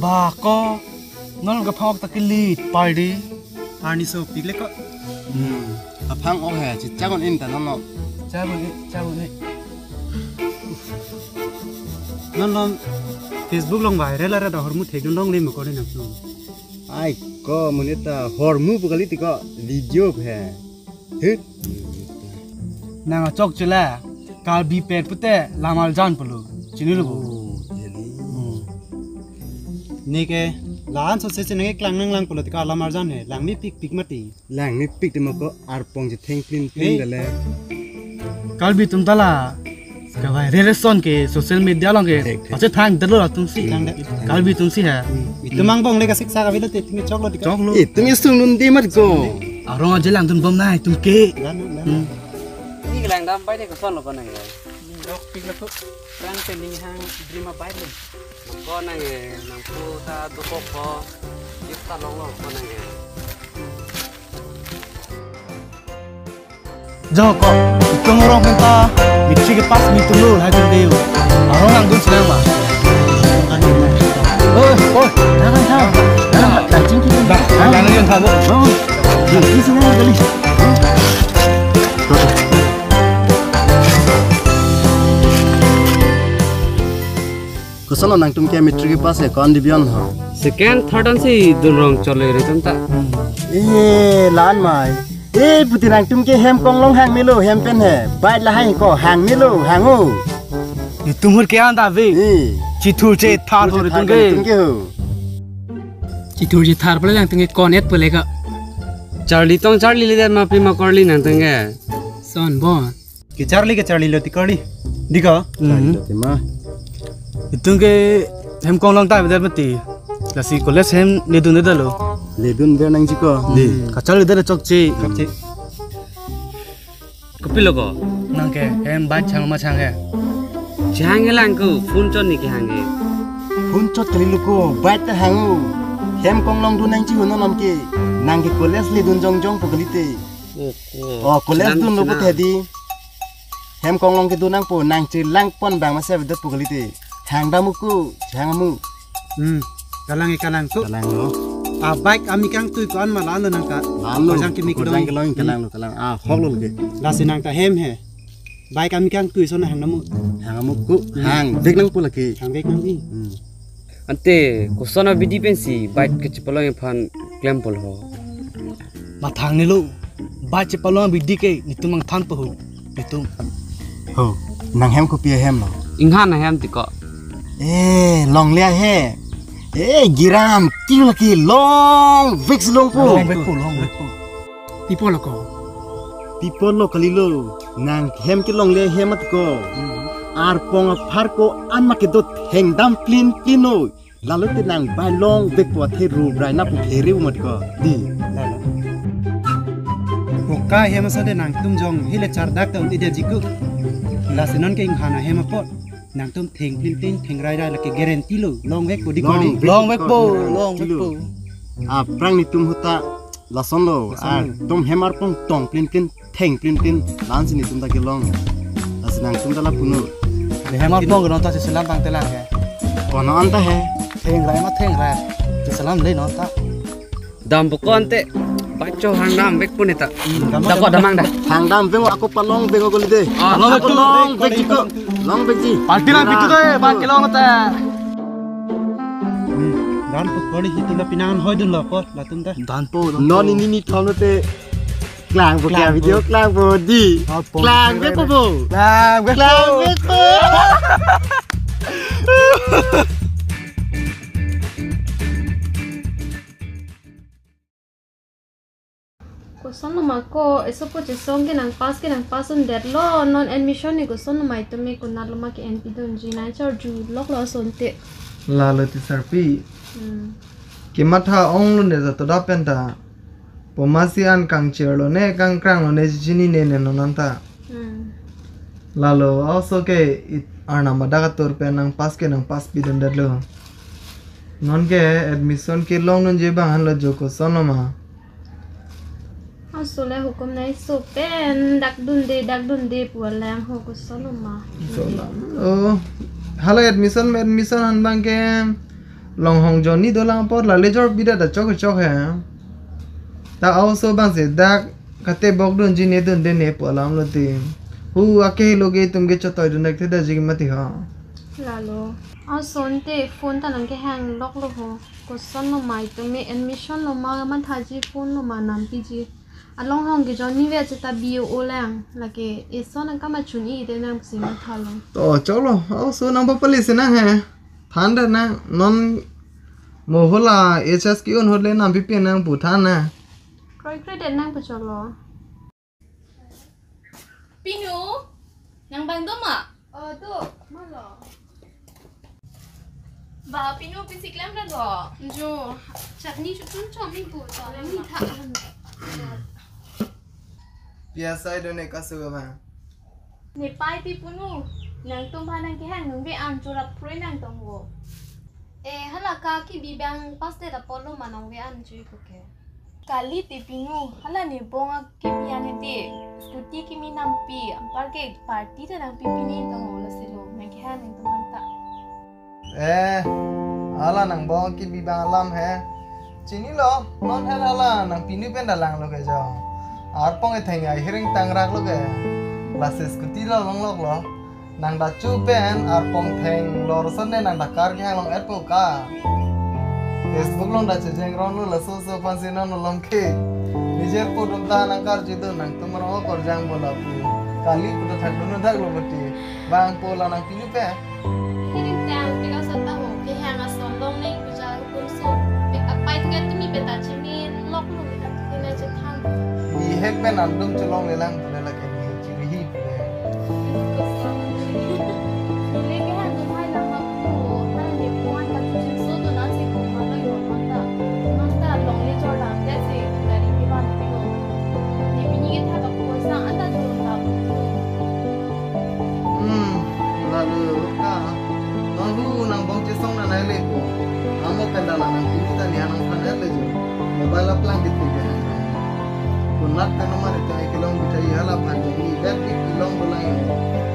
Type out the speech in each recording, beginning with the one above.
Bako, non gapawag takilit, party. Party so pigle ko. Apang oh he, jangan ini dan nono. Cabut ni. Non Facebook long viral ada hormu thek long le mako ni napno. Ai ko munita hormu bukan itu kok video he. Hit. Nang chok chula, kal bi pet pute lamal jan pulu. Chini lu. Ni ke laan so se ne klang nang lang polo tika lamar jan he lang ni pik mati. Lang ni pik de mako arpong je theng clean dale. Kal bi tum tala. Kawai relation ke social media long ke. Ache thang dalo tum si. Kal bi tum si ha. Itu mang bong le ka siksa ka bila te tingi choklo tika. Choklo. Itu ni sung nun di mat ko. Arong aje lang tum bom nai tum ke. Ini gelang dalam bayi ke son lo kono ya. Dok pik la ko. Rang pending hang drima bayi le. Kono ya, nang puta dukoko. Kita long kono ya. Joko, itu orang minta mitri ke pas mitu lu hai tu deu. Arong lang dun senang mah. Jangan, cacing kita dah. Jangan yang kamu. Ini senang kali. Kusano nang tum ke metri ke pas है कौन डिबियन हो Second, third an si dunrong chole re tumta. लान माय पुती नang tum ke hem kong long hang milo hem pen है बाइट ला hai ko hang milo hango Itu mur ke anda ve. Citur ce thar ho tum ke. ho Citur je thar pala yang tingi connect pole ka. Charlie tong Charlie le ma pi ma korli nang tenge. Son bon. Ke Charlie lo tikali. Dika. tema Itu ke hem kong long tai bedar mati. Lasi college hem ne dun de lo. le dun be nang jiko Kachal de chok ce. Kapche. Kapilo ko. Nang ke hem ban chang ma chang he. Jangan lang ko phone chon ni ke hange. hun chot kali lu ko bait ta hango hem kong long dun nang ji hono nam ke nang ke college le dun jong jong pokalite college dun lo ko di hem kong long ke dun nang po nang chi lang pon bang ma se bedat pokalite hang da mu ku hang mu Kalang tu. kalang lo Baik ami kang tu ko an malan nang ka. Lalu, Jang ki mi ko jang kelong kalang hok lo ke La sinang ta hem he. Baik ami kang tu so na hang namu. hang mu ku hang dek nang pula ke Hang vek nang bi. Ante kusona bidi pensi bait ke chipolo yang fan claim pol ho. Mathang ni lo. Ba ce palong bidi ke nitu mang than pahu. Nitu. ho nang hem ku pia hem lo Inghan na hem tiko. long lia he giram kilo laki long vix long po Long beku. People ko. people lo kali lo nang hem ki long lia he mat ko ar pong phar ko an ma ke dot heng dam clean no lalu ti nang bai long vek po the ru rai na pu theri mat ko di Ka hem sa de nang tum jong hile char dak ta uti de jiku. La sinon ke khana hem pot. Nang tum theng plin theng rai la ke guarantee lo long vek body body. Long beku. Long beku. prang ni tum huta la son lo ar tum hem ar pong tong plin theng plin lan sin ni tum da ke long as nang tum da la punu Le hemar pong ron ta se selam tang telang he. kono anta he Theng rai. Se selam le non ta. Dam buko ante. Baco hang nam bek pun eta. Dako damang dah. hang dam vengo aku palong vengo goli de Long beku. long vek jiko long vek ji Parti lang bitu de ba kilong ta. Dan puk body hitu la pinangan hoy dun lo pot la tum ta. Dan po. non ini thom no te klang bo kya video klang bo di klang vek bo Lang beku. klang vek bo Kuson no mako eso po chisong ke nang pas un derlo non admission ni kuson no mai tumi kunal lo maki NP don jina char ju lok lo sonte Lalu ti sarpi kimatha ong ne za to da penta pomasi an kang cherlo ne kang krang lo ne jini ne no nanta lalu also ke arna madaga tor pe nang pas pi don derlo non ke admission ke long non je bang han lo joko sonoma Asole hukum nai so pen dak dun de pualang ho kuson no ma oh halo admission han bang ke long hong Johnny do lang por la lejor bida da chok ha ta also bang se dak kate bok dun ji ne dun de ne po lam lo ti hu ake loge tum ge chotoy dun dak da ji mati ha lalo a son te phone ta nang ke hang lock lo ho question lo mai to me admission lo ma man tha ji phone lo ma nam pi ji along hong ge Johnny ve ta bio o lang la ke e son ka ma chuni de nam si ma tha lo to cholo also number police na ha thanda na non mo hola hs ki on hole na pi pe na pu thana kroi de nang pa cholo Pinu, nang bang doma. tu ma lo Ba Pinu pinsik lam dah lo. jo chutney chu chun chom mi bu to ni tha psi do ne ka su ba Ne pai pi Punu, nang tum ba nang ke hang nung be ang chura proi nang tong go. hala ka ki bi bang pas de da polo ma nong ve an chui ko ke Kali ti Pinu, hala ni bonga ki mi ane ti. Scooty ki mi nam pi, ampar ke party ta nang pi ni tong lo silo. Nang ke hang nang tum hanta. ala nang bo ki bi ba lam he chini lo non he ala nang pinu pen da lang lo ke jo ar pong e theng ai hiring tang rak lo ke classes kuti lo long lok lo nang da chu pen ar pong theng lor son ne nang da kar ke long et po ka Facebook long da che jeng ron lo la so pan sin no lom ke nijer po dum ta nang kar jido nang tumar o kor jang bola pu kali pu ta thak no dak lo bati bang po la nang pinu pe hiring tang pe ka sa ta ho ke hang a son long nei ku ja ku so pe ka pai tu tu mi pe ta chi mi lok lo mi ta ke na che thang bi hek pen an dum chlong le lang le la ke ni chi ri hi pe Le ke hang tum hai lang ma pu, hala ni bonga ta chu so to na se ko ma lo yo ma ta. Ma ta long le chor lang te se la ri pi ban pi lo. Ni pi ni ke tha ka po sa ata do la. lalu ka nang hu nang bong che song na nai le po amo pen da nang pi ta ni anang phan le jo mobile up lang dit ke kun nat ka nomor ta kilong bu chai hala phan jo ni bet pi kilong bu lai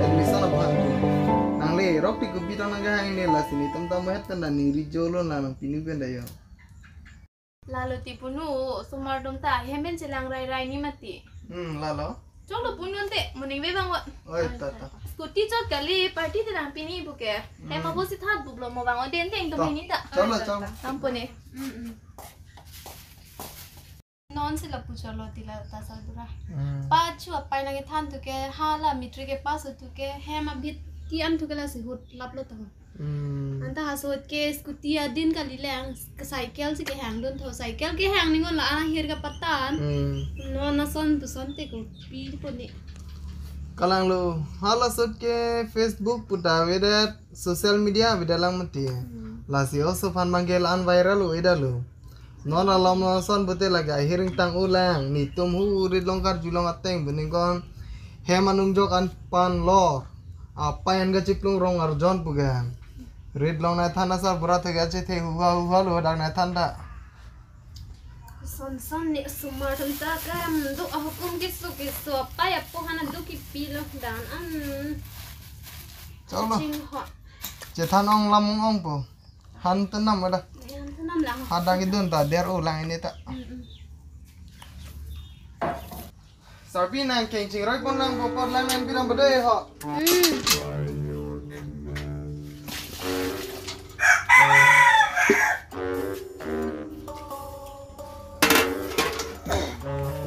admission up phan nang le rok pi ku pi ta nang ga hai ne la sini tam tam het ta ni ri jo lo na nang pi ni pen da yo Lalu ti Punu, sumar dom ta hemen selang rai ni mati. lalo Cholo Punu te, muning be bang wat. oi ta Scooty chot kali party te nang pini buke. He ma bosi that bublo mo bang den teng to ni ta. cholo Ampone. Non se la puchalo tila ta sal dura. Pa chu apai na ke than tu ke hala mitri ke pas tu ke he ma bit ti an tu ke la se hut lap lo to. Anta hasot ke scooty adin kali lang cycle se ke hang don tho cycle ke hang ningon la ana hir ka patan. No na son tu son te ko pi po ni. kalang lu hala sut ke Facebook puta wedat social media wedalang mati lasi also fan manggel an viral lu edalu non alam son bete laga hiring tang ulang ni tum hu rid longkar julong ateng bening kon he manung jok an pan lor apa yang gaciplung rong arjon pugan rid long na thana sa berat ga che the huwa lu dang na thanda son ni sumar dum ta kam du a hukum ki su pa ya po hana du ki pi lo dan an cholo ching ho che than ong lam ong po han tanam ada yan tanam lang hadang idun ta der ulang ini ta sarpi nang keng ching roi pon nang popor lang nang pirang bede ho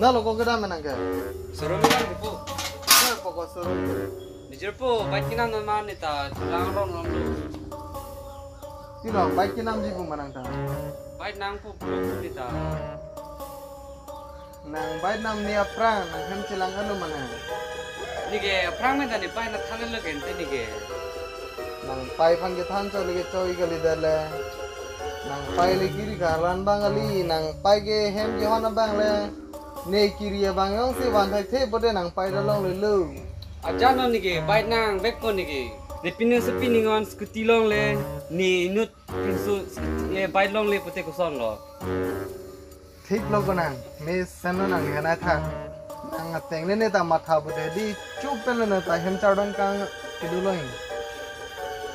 na lo ko gada menang ke Suruh bilang po. na pokok suruh Dijur po, baik kinam non man ita, lang ron ron lo. tino baik kinam jibu menang ta Baik nang po pulo ita. nang baik nam ni aprang nang hem cilang anu menang Nige prang me tani baik na thanen lo gente nige. nang pai phang ke than cho lege choi gali dale nang pai le kiri galan bangali nang pai ke hem ke hona bang le ne kiri ya bang yong si wan thai the bote nang pai da long le lu Aja no nige baik nang baik po nige. De pinu sepi ningon skuti long le ni nut pinsu le baik long le pote kuson lo. thik lo ko nang me sano nang he na tha nang ateng le ne ta matha bote di chup pen le na ta hem chardon kang kidu loin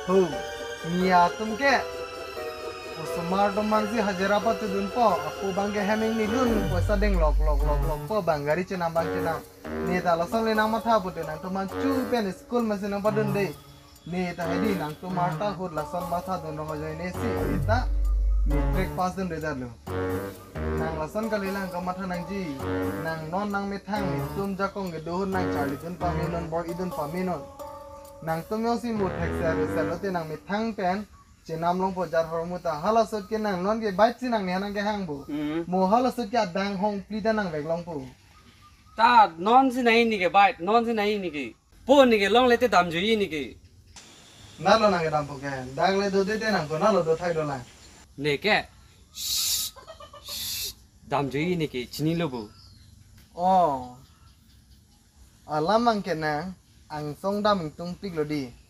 hu nia tum ke Smart man si hajera pa tu dun po. Aku bangke heming ni dun puasa deng lok po banggari cenam bang cenam. Ni ta lasan le nang matha putih nang tu man cu pen school masih nang padun deh. Ni ta hedi nang tu marta hut lasan matha dun rong aja ini si kita ni breakfast dun deh lo. Nang lasan kali lang ka matha nang ji. Nang non nang methang ni tum jakong gedohun nang charli dun paminon bor idun paminon. Nang tum yo si mut hek selote nang methang pen. Cenam long po jar hormuta hala sot ke nang non ke bait si nang nang ke hang bu mo hala sot ke dang hong plida nang vek long po ta non si nahi ni ke bite non si nahi ni ke po ni ke long lete dam jui ni ke na lo nang ke dam po ke dag le do de nang ko na lo do thai do la ne ke dam jui ni ke chini lo bu oh alam ang ke nang ang song dam tung pik lo di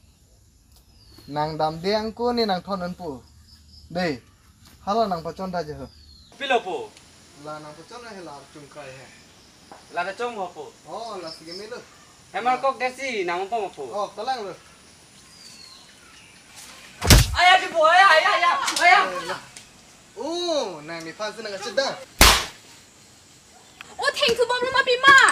nang dam de ang ko ni nang thon an po de hala nang pachon da je ho pilo po la nang pachon he la chung kai he la da chong mo po oh la sige me lo hemal kok desi nang po mo po oh talang lo aya di po aya oh nang ni fa sin nang sedang 我听出我们那边嘛。